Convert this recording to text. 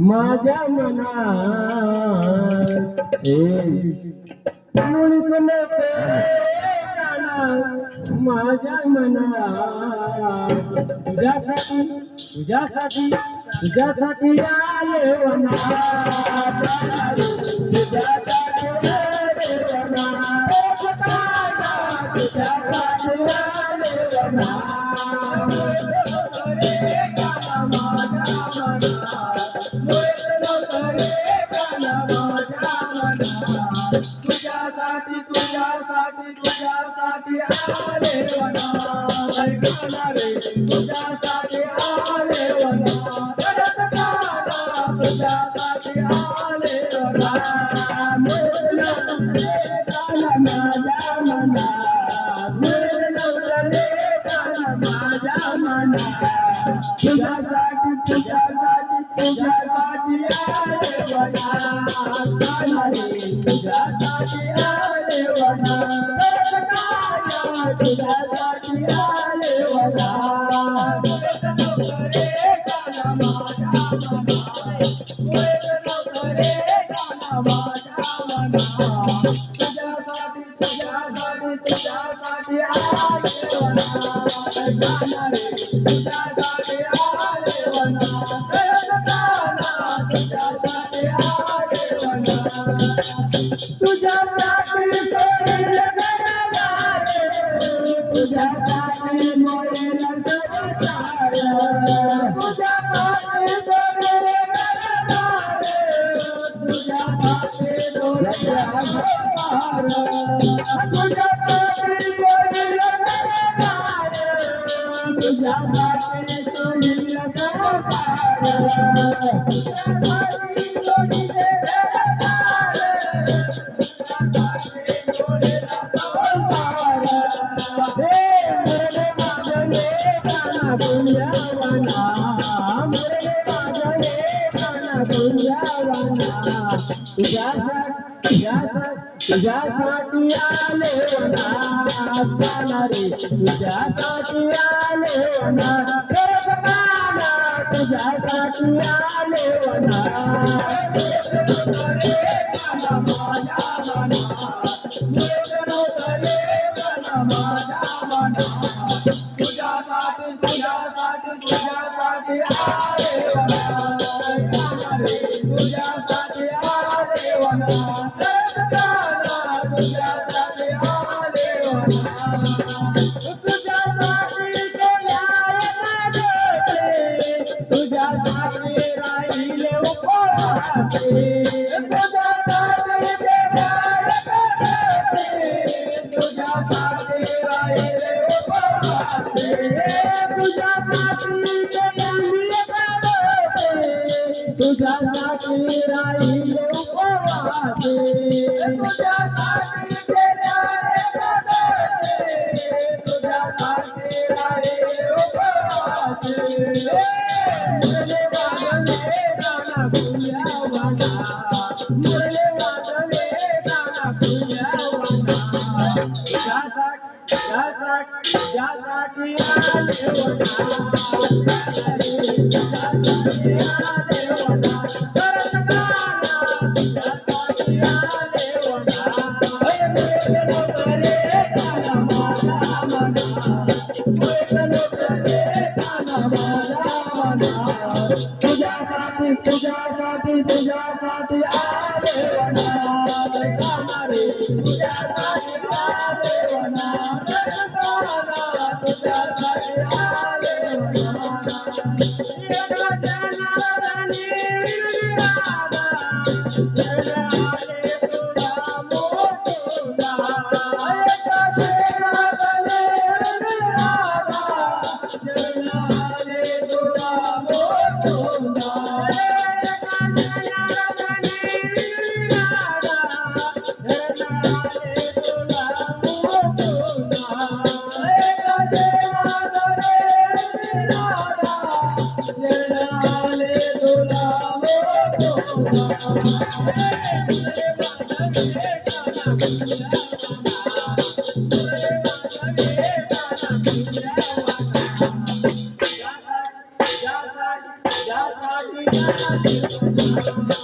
माझ्या मनात माझ्या मनात तुझ्यासाठी आले वनात तुझ्यासाठी आले वनात तुझ्यासाठी आले तुझ्यासाठी आले वनात तुझ्यासाठी आले वनात तुझ्यासाठी आले वनात माझ्या मनात माझ्या मनात तुझ्यासाठी आले वनात तुझ्यासाठी आले वनात तुझ्यासाठी आले वनात तुझ्यासाठी आले तुझ्यासाठी मोडेल तुझ्यासाठी आले वनात तुझ्यासाठी आले वनात तुझ्यासाठी आले वनात तुझ्यासाठी आले तुझ्यासाठी आले वनात तुझ्यासाठी आले तुझ्यासाठी राहिले उपवासे तुझ्यासाठी राहिले उपवासे तुझ्यासाठी राहिले उपवासे तुझ्यासाठी राहिले उपवासे मुरले वाजले गाणं तुझ्या वनात मुरले वाजले गाणं तुझ्या वनात तुझ्यासाठी आले वनात तुझ्यासाठी आले वनात तुझ्यासाठी आले वनात तुझ्यासाठी आले वनात तुझ्यासाठी आले वनात तुझ्यासाठी आले ज्यासाठी तुझ्या देवना